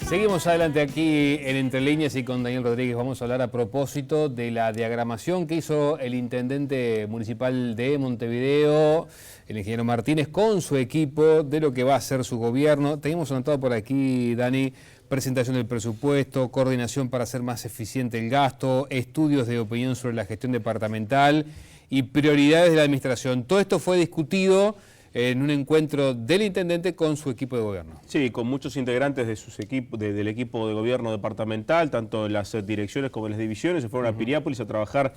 Seguimos adelante aquí en Entre Líneas y con Daniel Rodríguez vamos a hablar a propósito de la diagramación que hizo el intendente municipal de Montevideo, el ingeniero Martínez, con su equipo de lo que va a ser su gobierno. Tenemos anotado por aquí, Dani, presentación del presupuesto, coordinación para hacer más eficiente el gasto, estudios de opinión sobre la gestión departamental y prioridades de la administración. Todo esto fue discutido en un encuentro del intendente con su equipo de gobierno. Sí, con muchos integrantes de sus del equipo de gobierno departamental, tanto en las direcciones como en las divisiones, se fueron a Piriápolis a trabajar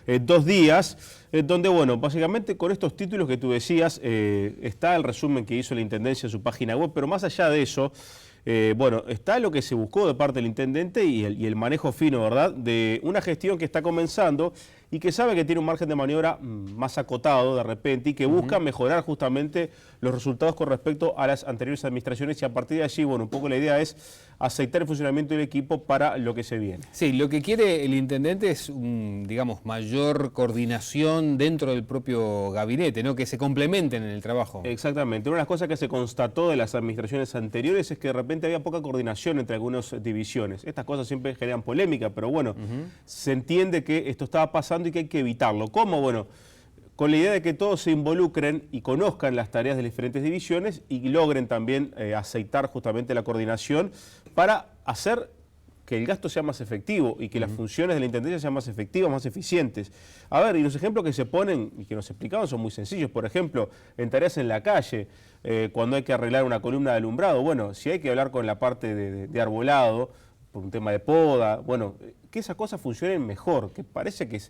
2 días, donde, bueno, básicamente con estos títulos que tú decías, está el resumen que hizo la Intendencia en su página web, pero más allá de eso, bueno, está lo que se buscó de parte del intendente y el manejo fino, ¿verdad?, de una gestión que está comenzando y que sabe que tiene un margen de maniobra más acotado de repente y que busca mejorar justamente los resultados con respecto a las anteriores administraciones y a partir de allí, bueno, un poco la idea es aceitar el funcionamiento del equipo para lo que se viene. Sí, lo que quiere el intendente es, digamos, mayor coordinación dentro del propio gabinete, ¿no? Que se complementen en el trabajo. Exactamente. Una de las cosas que se constató de las administraciones anteriores es que de repente había poca coordinación entre algunas divisiones. Estas cosas siempre generan polémica, pero bueno, se entiende que esto estaba pasando y que hay que evitarlo. ¿Cómo? Bueno, con la idea de que todos se involucren y conozcan las tareas de las diferentes divisiones y logren también aceitar justamente la coordinación para hacer que el gasto sea más efectivo y que las funciones de la Intendencia sean más efectivas, más eficientes. A ver, y los ejemplos que se ponen y que nos explicaban son muy sencillos. Por ejemplo, en tareas en la calle, cuando hay que arreglar una columna de alumbrado, bueno, si hay que hablar con la parte de arbolado, por un tema de poda, bueno, que esas cosas funcionen mejor, que parece que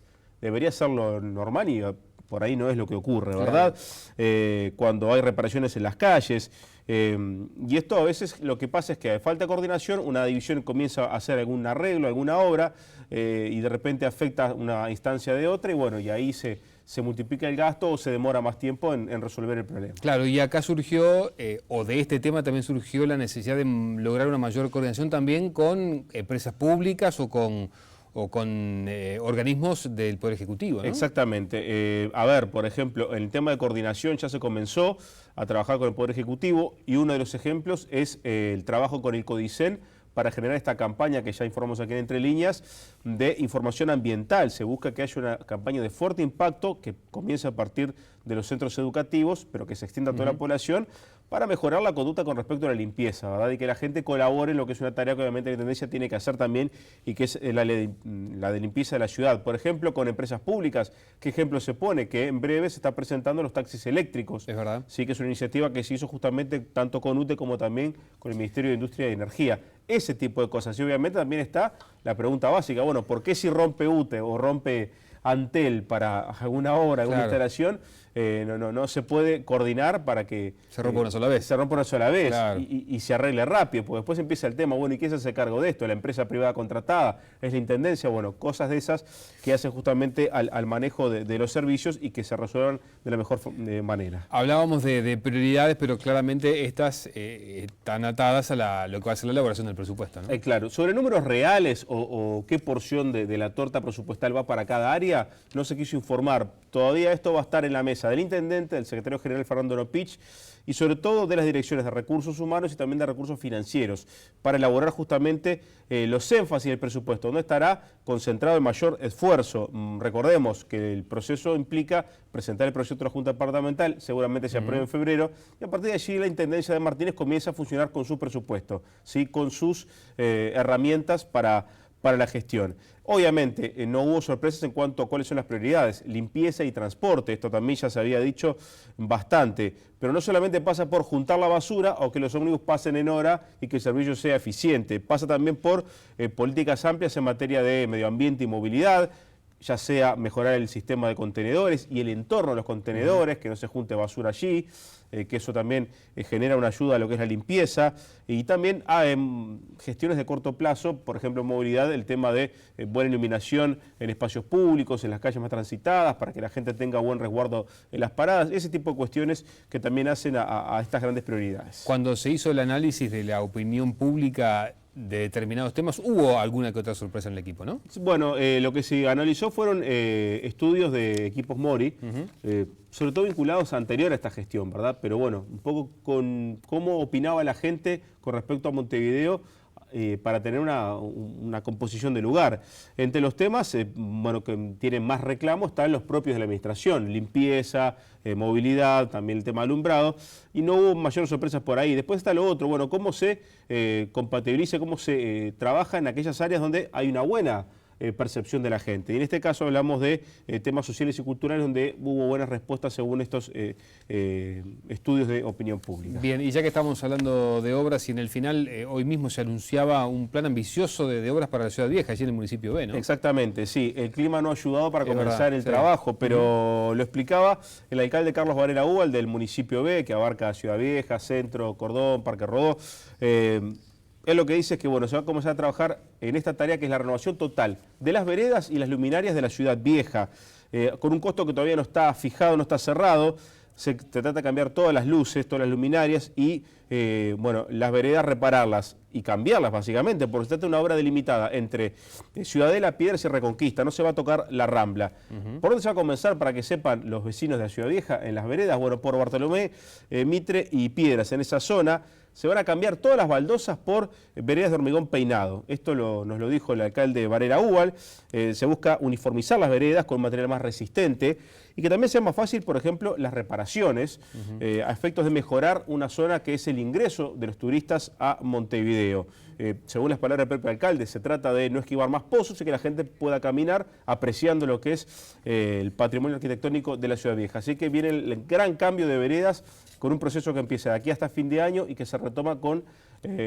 debería ser lo normal y por ahí no es lo que ocurre, ¿verdad? Claro. Cuando hay reparaciones en las calles. Y esto a veces lo que pasa es que a falta de coordinación, una división comienza a hacer algún arreglo, alguna obra, y de repente afecta una instancia de otra, y bueno, y ahí se multiplica el gasto o se demora más tiempo en resolver el problema. Claro, y acá surgió, o de este tema también surgió la necesidad de lograr una mayor coordinación también con empresas públicas o con organismos del Poder Ejecutivo, ¿no? Exactamente. A ver, por ejemplo, en el tema de coordinación ya se comenzó a trabajar con el Poder Ejecutivo y uno de los ejemplos es el trabajo con el CODICEN para generar esta campaña que ya informamos aquí en Entre Líneas de información ambiental. Se busca que haya una campaña de fuerte impacto que comience a partir de los centros educativos, pero que se extienda a toda la población para mejorar la conducta con respecto a la limpieza, ¿verdad? Y que la gente colabore en lo que es una tarea que obviamente la Intendencia tiene que hacer también y que es la de limpieza de la ciudad. Por ejemplo, con empresas públicas, ¿qué ejemplo se pone? Que en breve se está presentando los taxis eléctricos. Es verdad. Sí, que es una iniciativa que se hizo justamente tanto con UTE como también con el Ministerio de Industria y Energía. Ese tipo de cosas. Y obviamente también está la pregunta básica, bueno, ¿por qué si rompe UTE o rompe Antel para alguna obra, alguna instalación, no se puede coordinar para que se rompa una sola vez? Se rompa una sola vez, claro. y se arregle rápido, porque después empieza el tema, bueno, ¿y quién se hace cargo de esto? ¿La empresa privada contratada? ¿Es la Intendencia? Bueno, cosas de esas que hacen justamente al manejo de los servicios y que se resuelvan de la mejor manera. Hablábamos de prioridades, pero claramente estas están atadas a lo que va a ser la elaboración del presupuesto, ¿no? Claro, sobre números reales o qué porción de la torta presupuestal va para cada área, no se quiso informar. Todavía esto va a estar en la mesa del intendente, del secretario general Fernando Oropich y sobre todo de las direcciones de recursos humanos y también de recursos financieros para elaborar justamente los énfasis del presupuesto, donde estará concentrado el mayor esfuerzo. Recordemos que el proceso implica presentar el proyecto a la Junta Departamental, seguramente se apruebe en febrero, y a partir de allí la Intendencia de Martínez comienza a funcionar con su presupuesto, ¿sí? Con sus herramientas para la gestión. Obviamente no hubo sorpresas en cuanto a cuáles son las prioridades, limpieza y transporte, esto también ya se había dicho bastante, pero no solamente pasa por juntar la basura o que los ómnibus pasen en hora y que el servicio sea eficiente, pasa también por políticas amplias en materia de medio ambiente y movilidad, ya sea mejorar el sistema de contenedores y el entorno de los contenedores, que no se junte basura allí, que eso también genera una ayuda a lo que es la limpieza, y también gestiones de corto plazo, por ejemplo en movilidad, el tema de buena iluminación en espacios públicos, en las calles más transitadas, para que la gente tenga buen resguardo en las paradas, ese tipo de cuestiones que también hacen a estas grandes prioridades. Cuando se hizo el análisis de la opinión pública de determinados temas, hubo alguna que otra sorpresa en el equipo, ¿no? Bueno, lo que se analizó fueron estudios de equipos Mori, sobre todo vinculados anterior a esta gestión, ¿verdad? Pero bueno, un poco con cómo opinaba la gente con respecto a Montevideo para tener una composición de lugar. Entre los temas bueno, que tienen más reclamo están los propios de la administración, limpieza, movilidad, también el tema alumbrado, y no hubo mayores sorpresas por ahí. Después está lo otro, bueno, cómo se compatibiliza, cómo se trabaja en aquellas áreas donde hay una buena percepción de la gente. Y en este caso hablamos de temas sociales y culturales donde hubo buenas respuestas según estos estudios de opinión pública. Bien, y ya que estamos hablando de obras y en el final, hoy mismo se anunciaba un plan ambicioso de obras para la Ciudad Vieja, allí en el municipio B, ¿no? Exactamente, sí. El clima no ha ayudado para comenzar el trabajo, pero lo explicaba el alcalde Carlos Varela Ubal del municipio B, que abarca Ciudad Vieja, Centro, Cordón, Parque Rodó. Él lo que dice es que bueno, se va a comenzar a trabajar en esta tarea que es la renovación total de las veredas y las luminarias de la Ciudad Vieja, con un costo que todavía no está fijado, no está cerrado. Se trata de cambiar todas las luces, todas las luminarias y bueno, las veredas repararlas y cambiarlas básicamente, porque se trata de una obra delimitada entre Ciudadela, Piedras y Reconquista, no se va a tocar la Rambla. ¿Por dónde se va a comenzar para que sepan los vecinos de la Ciudad Vieja en las veredas? Bueno, por Bartolomé, Mitre y Piedras, en esa zona. Se van a cambiar todas las baldosas por veredas de hormigón peinado. Esto nos lo dijo el alcalde Varela Ubal. Se busca uniformizar las veredas con un material más resistente y que también sea más fácil, por ejemplo, las reparaciones a efectos de mejorar una zona que es el ingreso de los turistas a Montevideo. Según las palabras del propio alcalde, se trata de no esquivar más pozos y que la gente pueda caminar apreciando lo que es el patrimonio arquitectónico de la Ciudad Vieja. Así que viene el gran cambio de veredas con un proceso que empieza de aquí hasta fin de año y que se retoma con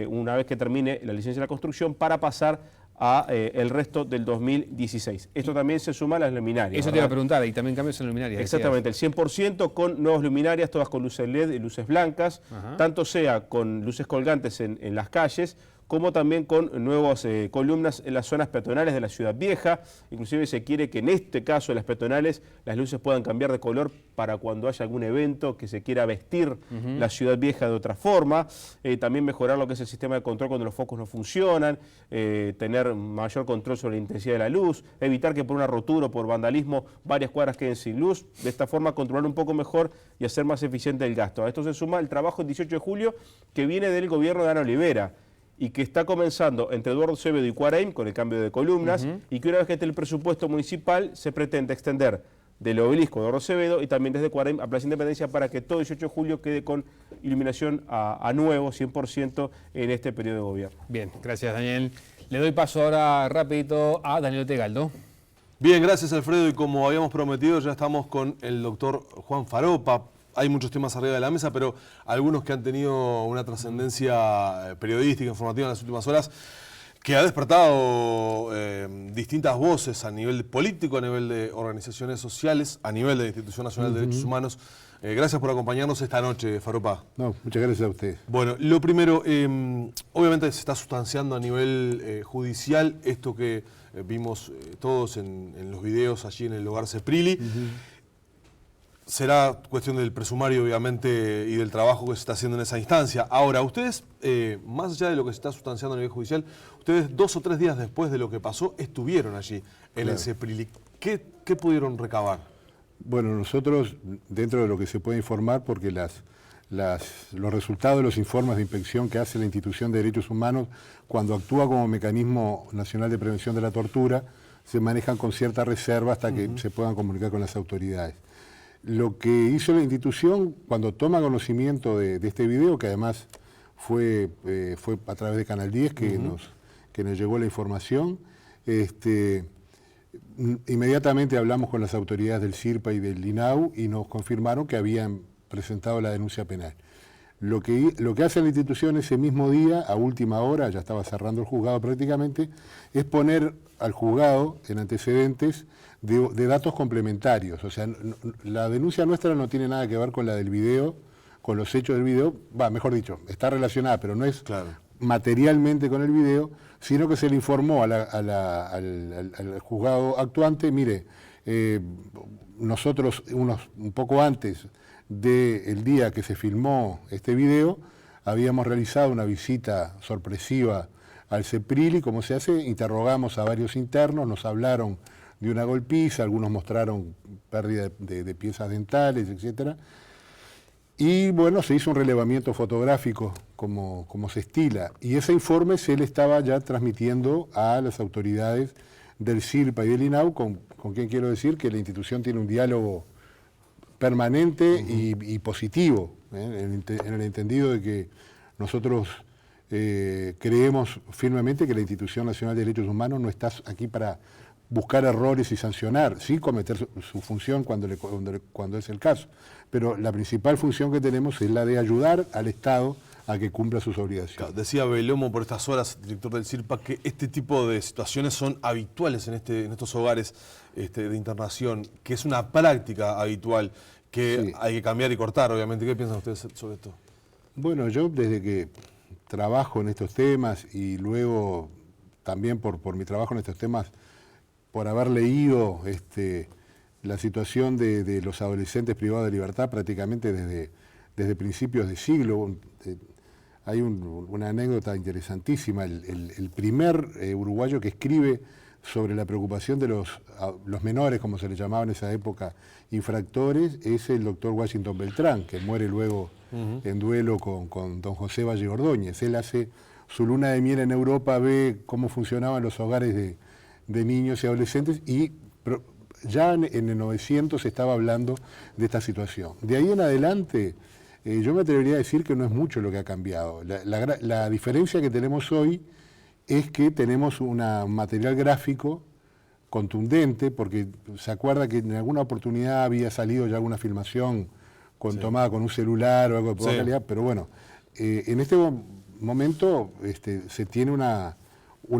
una vez que termine la licencia de la construcción para pasar a el resto del 2016. Esto también se suma a las luminarias. Eso te iba a preguntar, y también cambios en luminarias. Exactamente, el 100% con nuevas luminarias, todas con luces LED y luces blancas, tanto sea con luces colgantes en las calles, como también con nuevas columnas en las zonas peatonales de la Ciudad Vieja. Inclusive se quiere que en este caso, en las peatonales, las luces puedan cambiar de color para cuando haya algún evento que se quiera vestir la Ciudad Vieja de otra forma. También mejorar lo que es el sistema de control cuando los focos no funcionan, tener mayor control sobre la intensidad de la luz, evitar que por una rotura o por vandalismo varias cuadras queden sin luz. De esta forma controlar un poco mejor y hacer más eficiente el gasto. A esto se suma el trabajo el 18 de julio que viene del gobierno de Ana Olivera, y que está comenzando entre Eduardo Acevedo y Cuareim con el cambio de columnas, y que una vez que esté el presupuesto municipal se pretende extender del obelisco de Eduardo Acevedo y también desde Cuareim a Plaza Independencia para que todo 18 de julio quede con iluminación a nuevo, 100% en este periodo de gobierno. Bien, gracias Daniel. Le doy paso ahora rapidito a Daniel Tegaldo. Bien, gracias Alfredo, y como habíamos prometido ya estamos con el doctor Juan Faropa. Hay muchos temas arriba de la mesa, pero algunos que han tenido una trascendencia periodística, informativa en las últimas horas, que ha despertado distintas voces a nivel político, a nivel de organizaciones sociales, a nivel de la Institución Nacional de Derechos Humanos. Gracias por acompañarnos esta noche, Faropa. No, muchas gracias a ustedes. Bueno, lo primero, obviamente se está sustanciando a nivel judicial esto que vimos todos en los videos allí en el Hogar Ceprilli. Será cuestión del presumario, obviamente, y del trabajo que se está haciendo en esa instancia. Ahora, ustedes, más allá de lo que se está sustanciando a nivel judicial, ustedes 2 o 3 días después de lo que pasó, estuvieron allí en el Ceprilli. ¿Qué pudieron recabar? Bueno, nosotros, dentro de lo que se puede informar, porque los resultados de los informes de inspección que hace la Institución de Derechos Humanos, cuando actúa como mecanismo nacional de prevención de la tortura, se manejan con cierta reserva hasta que se puedan comunicar con las autoridades. Lo que hizo la institución cuando toma conocimiento de este video, que además fue a través de Canal 10 que nos llegó la información, inmediatamente hablamos con las autoridades del CIRPA y del INAU y nos confirmaron que habían presentado la denuncia penal. Lo que hace la institución ese mismo día, a última hora, ya estaba cerrando el juzgado prácticamente, es poner al juzgado en antecedentes de datos complementarios. O sea, la denuncia nuestra no tiene nada que ver con la del video, con los hechos del video, mejor dicho, está relacionada, pero no es materialmente con el video, sino que se le informó al juzgado actuante, mire, nosotros un poco antes del día que se filmó este video, habíamos realizado una visita sorpresiva al Ceprilli, como se hace, interrogamos a varios internos, nos hablaron de una golpiza, algunos mostraron pérdida de piezas dentales, etc. Y bueno, se hizo un relevamiento fotográfico como se estila, y ese informe se le estaba ya transmitiendo a las autoridades del CIRPA y del INAU, con quien quiero decir que la institución tiene un diálogo permanente y positivo, en el entendido de que nosotros creemos firmemente que la Institución Nacional de Derechos Humanos no está aquí para buscar errores y sancionar, sí cometer su función cuando es el caso, pero la principal función que tenemos es la de ayudar al Estado a que cumpla sus obligaciones. Claro, decía Belomo por estas horas, director del CIRPA, que este tipo de situaciones son habituales en estos hogares de internación, que es una práctica habitual que Sí. hay que cambiar y cortar, obviamente. ¿Qué piensan ustedes sobre esto? Bueno, yo desde que trabajo en estos temas y luego también por mi trabajo en estos temas, por haber leído la situación de los adolescentes privados de libertad prácticamente desde principios de siglo. Hay una anécdota interesantísima. El primer uruguayo que escribe sobre la preocupación de los menores, como se les llamaba en esa época, infractores, es el doctor Washington Beltrán, que muere luego en duelo con don José Valle Ordóñez. Él hace su luna de miel en Europa, ve cómo funcionaban los hogares de niños y adolescentes, y ya en el 900 se estaba hablando de esta situación. De ahí en adelante, yo me atrevería a decir que no es mucho lo que ha cambiado. La diferencia que tenemos hoy es que tenemos un material gráfico contundente, porque se acuerda que en alguna oportunidad había salido ya alguna filmación tomada con un celular o algo de poca calidad, pero bueno, en este momento se tiene una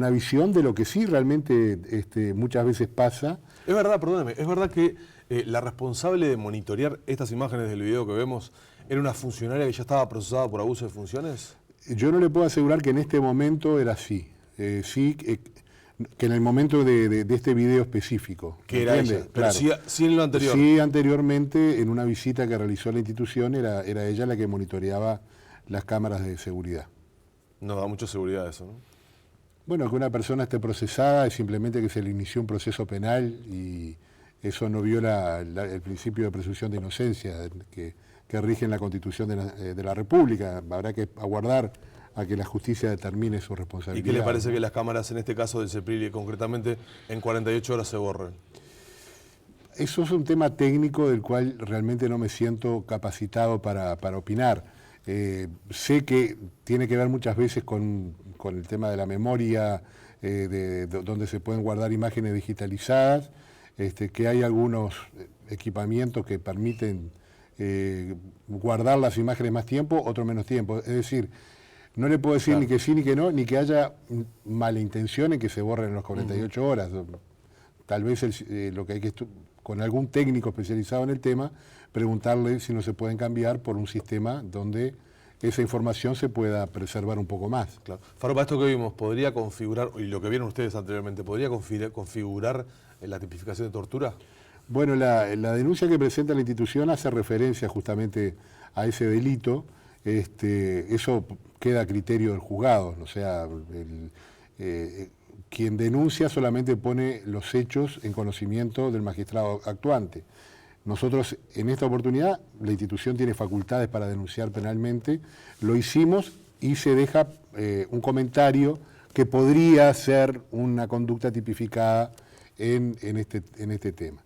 visión de lo que sí realmente muchas veces pasa. Es verdad, perdóname, es verdad que la responsable de monitorear estas imágenes del video que vemos era una funcionaria que ya estaba procesada por abuso de funciones. Yo no le puedo asegurar que en este momento era así. Sí, que en el momento de este video específico. Que era ella, pero claro. sí en lo anterior. Sí, anteriormente, en una visita que realizó la institución, era ella la que monitoreaba las cámaras de seguridad. No da mucha seguridad eso, ¿no? Bueno, que una persona esté procesada es simplemente que se le inició un proceso penal y eso no viola el principio de presunción de inocencia que rige en la Constitución de la República. Habrá que aguardar a que la justicia determine su responsabilidad. ¿Y qué le parece que las cámaras, en este caso del CEPRIL, concretamente en 48 horas se borren? Eso es un tema técnico del cual realmente no me siento capacitado para opinar. Sé que tiene que ver muchas veces con el tema de la memoria, donde se pueden guardar imágenes digitalizadas, que hay algunos equipamientos que permiten guardar las imágenes más tiempo, otros menos tiempo. Es decir, no le puedo decir ni que sí ni que no, ni que haya mala intención en que se borren en las 48 horas. Tal vez lo que hay que, con algún técnico especializado en el tema, preguntarle si no se pueden cambiar por un sistema donde esa información se pueda preservar un poco más. Claro. Faropa, esto que vimos, ¿podría configurar, y lo que vieron ustedes anteriormente, podría configurar la tipificación de tortura? Bueno, la denuncia que presenta la institución hace referencia justamente a ese delito. Eso queda a criterio del juzgado, o sea, quien denuncia solamente pone los hechos en conocimiento del magistrado actuante. Nosotros, en esta oportunidad, la institución tiene facultades para denunciar penalmente, lo hicimos y se deja un comentario que podría ser una conducta tipificada en este tema.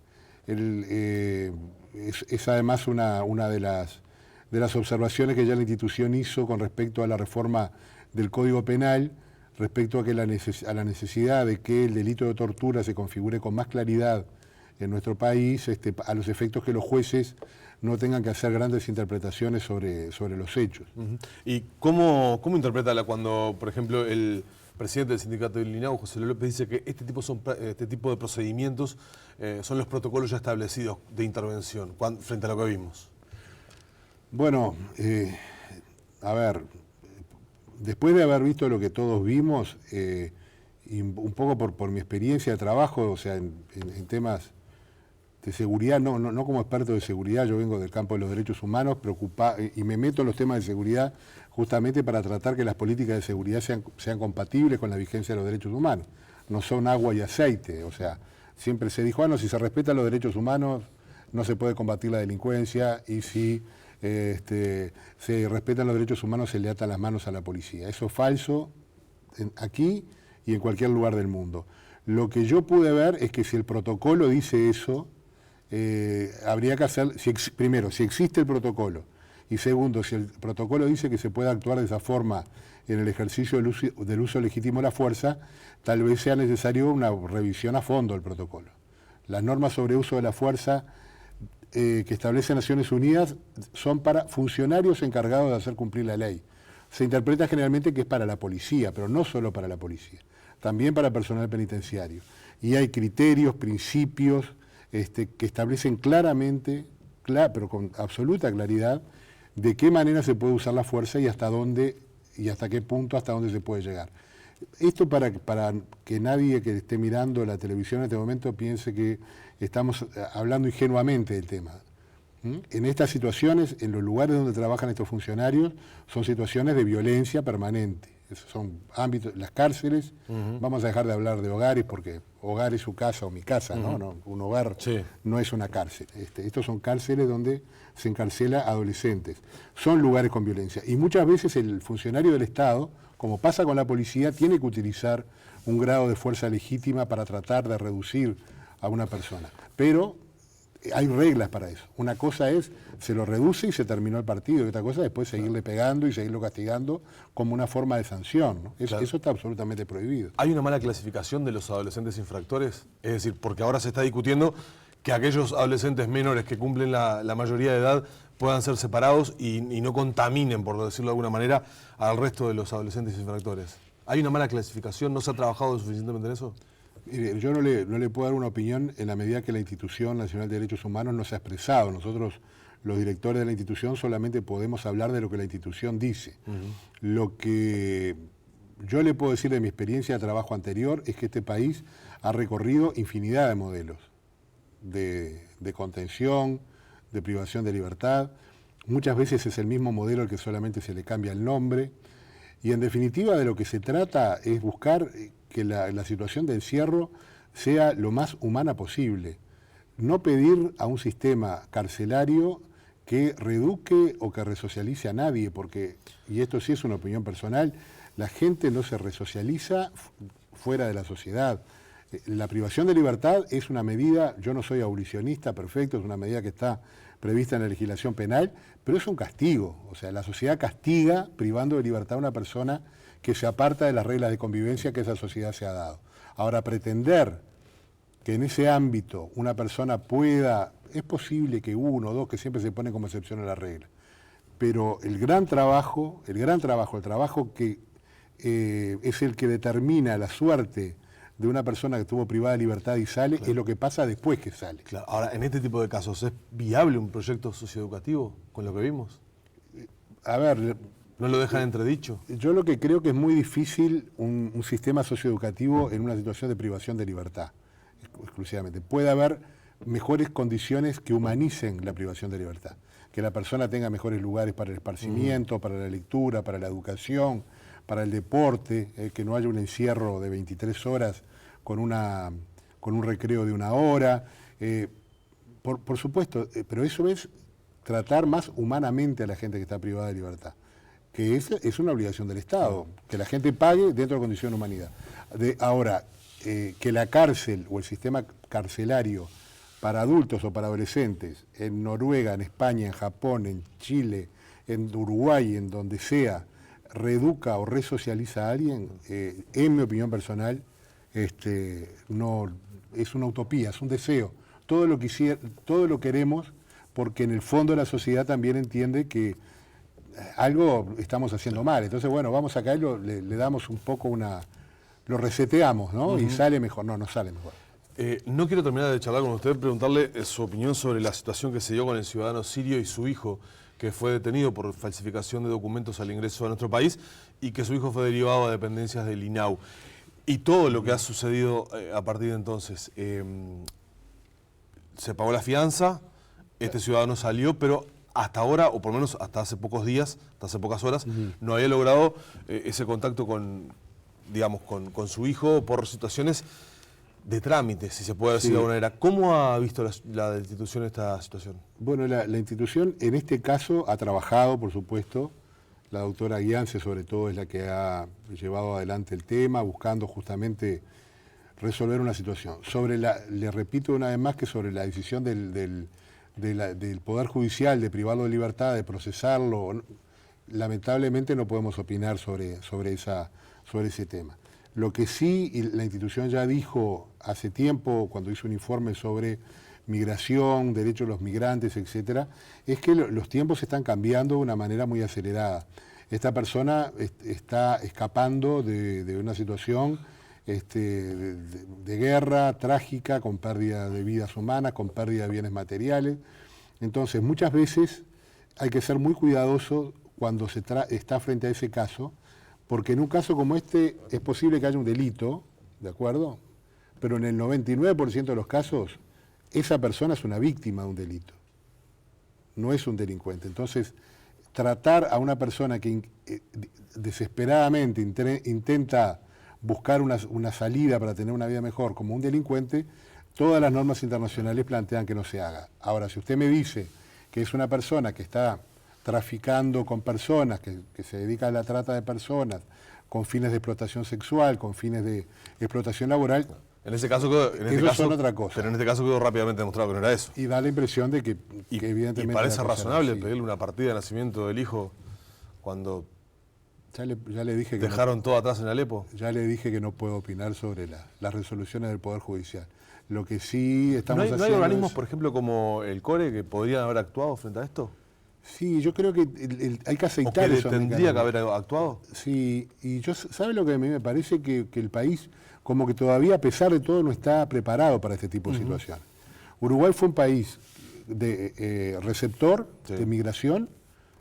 Es además una de las observaciones que ya la institución hizo con respecto a la reforma del Código Penal, respecto a la necesidad de que el delito de tortura se configure con más claridad en nuestro país, a los efectos que los jueces no tengan que hacer grandes interpretaciones sobre los hechos. ¿Y cómo interpreta cuando, por ejemplo, el presidente del sindicato del INAU, José López, dice que este tipo de procedimientos son los protocolos ya establecidos de intervención frente a lo que vimos? Bueno, a ver, después de haber visto lo que todos vimos, y un poco por mi experiencia de trabajo, o sea, en temas de seguridad, no como experto de seguridad, yo vengo del campo de los derechos humanos, y me meto en los temas de seguridad justamente para tratar que las políticas de seguridad sean compatibles con la vigencia de los derechos humanos. No son agua y aceite, o sea, siempre se dijo, si se respetan los derechos humanos, no se puede combatir la delincuencia, y si se respetan los derechos humanos, se le atan las manos a la policía. Eso es falso aquí y en cualquier lugar del mundo. Lo que yo pude ver es que si el protocolo dice eso, habría que hacer, primero, si existe el protocolo, y segundo, si el protocolo dice que se puede actuar de esa forma en el ejercicio del uso legítimo de la fuerza, tal vez sea necesario una revisión a fondo del protocolo. Las normas sobre uso de la fuerza que establece Naciones Unidas son para funcionarios encargados de hacer cumplir la ley. Se interpreta generalmente que es para la policía, pero no solo para la policía, también para personal penitenciario. Y hay criterios, principios que establecen claramente, pero con absoluta claridad, de qué manera se puede usar la fuerza y hasta dónde y hasta qué punto, hasta dónde se puede llegar. Esto para que nadie que esté mirando la televisión en este momento piense que estamos hablando ingenuamente del tema. En estas situaciones, en los lugares donde trabajan estos funcionarios, son situaciones de violencia permanente. Son ámbitos, las cárceles, vamos a dejar de hablar de hogares porque hogar es su casa o mi casa, ¿no? Un hogar no es una cárcel. Estos son cárceles donde se encarcela adolescentes. Son lugares con violencia. Y muchas veces el funcionario del Estado, como pasa con la policía, tiene que utilizar un grado de fuerza legítima para tratar de reducir a una persona. Pero hay reglas para eso. Una cosa es, se lo reduce y se terminó el partido, y otra cosa es después seguirle pegando y seguirlo castigando como una forma de sanción, ¿no? Eso está absolutamente prohibido. ¿Hay una mala clasificación de los adolescentes infractores? Es decir, porque ahora se está discutiendo que aquellos adolescentes menores que cumplen la mayoría de edad puedan ser separados y no contaminen, por decirlo de alguna manera, al resto de los adolescentes infractores. ¿Hay una mala clasificación? ¿No se ha trabajado suficientemente en eso? Mire, yo no le puedo dar una opinión en la medida que la Institución Nacional de Derechos Humanos no se ha expresado. Nosotros, los directores de la institución, solamente podemos hablar de lo que la institución dice. Lo que yo le puedo decir de mi experiencia de trabajo anterior es que este país ha recorrido infinidad de modelos de contención, de privación de libertad. Muchas veces es el mismo modelo al que solamente se le cambia el nombre. Y en definitiva de lo que se trata es buscar que la situación de encierro sea lo más humana posible. No pedir a un sistema carcelario que reeduque o que resocialice a nadie, porque, y esto sí es una opinión personal, la gente no se resocializa fuera de la sociedad. La privación de libertad es una medida, yo no soy abolicionista, perfecto, es una medida que está prevista en la legislación penal, pero es un castigo. O sea, la sociedad castiga privando de libertad a una persona que se aparta de las reglas de convivencia que esa sociedad se ha dado. Ahora, pretender que en ese ámbito una persona pueda, es posible que uno o dos que siempre se pone como excepción a la regla, pero el trabajo que es el que determina la suerte de una persona que estuvo privada de libertad y sale, es lo que pasa después que sale. Claro. Ahora, en este tipo de casos, ¿es viable un proyecto socioeducativo con lo que vimos? A ver, ¿no lo dejan entredicho? Yo lo que creo que es muy difícil un sistema socioeducativo en una situación de privación de libertad, exclusivamente. Puede haber mejores condiciones que humanicen la privación de libertad, que la persona tenga mejores lugares para el esparcimiento, para la lectura, para la educación, para el deporte, que no haya un encierro de 23 horas con un recreo de 1 hora. Por supuesto, pero eso es tratar más humanamente a la gente que está privada de libertad, que es una obligación del Estado, que la gente pague dentro de condición de humanidad. Ahora, que la cárcel o el sistema carcelario para adultos o para adolescentes en Noruega, en España, en Japón, en Chile, en Uruguay, en donde sea, reeduca o resocializa a alguien, en mi opinión personal, no, es una utopía, es un deseo. Todo lo queremos porque en el fondo la sociedad también entiende que algo estamos haciendo mal. Entonces, bueno, vamos acá y le damos un poco lo reseteamos, ¿no? Y sale mejor. No sale mejor. No quiero terminar de charlar con usted, preguntarle su opinión sobre la situación que se dio con el ciudadano sirio y su hijo, que fue detenido por falsificación de documentos al ingreso a nuestro país y que su hijo fue derivado a dependencias del INAU. Y todo lo que ha sucedido a partir de entonces. Se pagó la fianza, este ciudadano salió, pero hasta ahora, o por lo menos hasta hace pocos días, hasta hace pocas horas, no había logrado ese contacto con su hijo por situaciones de trámite, si se puede decir de alguna manera. ¿Cómo ha visto la institución esta situación? Bueno, la institución en este caso ha trabajado, por supuesto. La doctora Guiance, sobre todo, es la que ha llevado adelante el tema, buscando justamente resolver una situación. Le repito una vez más que sobre la decisión del Poder Judicial de privarlo de libertad, de procesarlo, lamentablemente no podemos opinar sobre ese tema. Lo que sí la institución ya dijo hace tiempo, cuando hizo un informe sobre migración, derechos de los migrantes, etcétera, es que los tiempos están cambiando de una manera muy acelerada. Esta persona está escapando de una situación de guerra trágica, con pérdida de vidas humanas, con pérdida de bienes materiales. Entonces, muchas veces hay que ser muy cuidadoso cuando está frente a ese caso, porque en un caso como este es posible que haya un delito, ¿de acuerdo? Pero en el 99% de los casos, esa persona es una víctima de un delito, no es un delincuente. Entonces, tratar a una persona que desesperadamente intenta buscar una salida para tener una vida mejor como un delincuente, todas las normas internacionales plantean que no se haga. Ahora, si usted me dice que es una persona que está traficando con personas, que se dedica a la trata de personas, con fines de explotación sexual, con fines de explotación laboral, en ese caso son otra cosa. Pero en este caso quedó rápidamente demostrado que no era eso. Y da la impresión de que evidentemente... ¿Y parece razonable pedirle una partida de nacimiento del hijo cuando ya le dije que dejaron todo atrás en Alepo? Ya le dije que no puedo opinar sobre las resoluciones del Poder Judicial. Lo que sí estamos haciendo... ¿No hay organismos, por ejemplo, como el CORE, que podrían haber actuado frente a esto? Sí, yo creo que hay que aceitar eso. ¿Tendría que haber actuado? Sí, y ¿sabe lo que a mí me parece? Que el país, como que todavía, a pesar de todo, no está preparado para este tipo de situaciones. Uruguay fue un país de receptor de migración,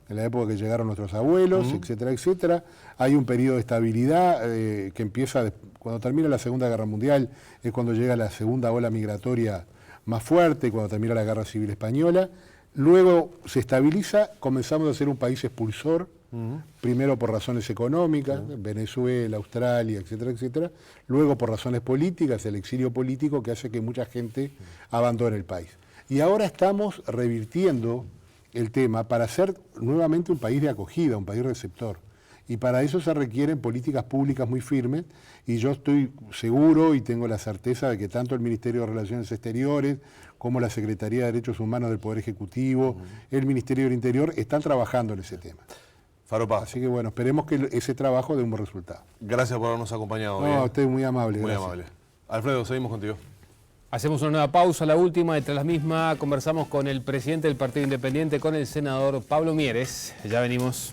en la época que llegaron nuestros abuelos, etcétera, etcétera. Hay un periodo de estabilidad que empieza cuando termina la Segunda Guerra Mundial, es cuando llega la segunda ola migratoria más fuerte, cuando termina la Guerra Civil Española. Luego se estabiliza, comenzamos a ser un país expulsor, primero por razones económicas, Venezuela, Australia, etcétera, etcétera. Luego por razones políticas, el exilio político que hace que mucha gente abandone el país. Y ahora estamos revirtiendo el tema para ser nuevamente un país de acogida, un país receptor. Y para eso se requieren políticas públicas muy firmes, y yo estoy seguro y tengo la certeza de que tanto el Ministerio de Relaciones Exteriores como la Secretaría de Derechos Humanos del Poder Ejecutivo, el Ministerio del Interior, están trabajando en ese tema. Foropa. Así que bueno, esperemos que ese trabajo dé un buen resultado. Gracias por habernos acompañado. No, usted es muy amable. Muy gracias. amable. Alfredo, seguimos contigo. Hacemos una nueva pausa, la última, y tras la misma conversamos con el presidente del Partido Independiente, con el senador Pablo Mieres. Ya venimos.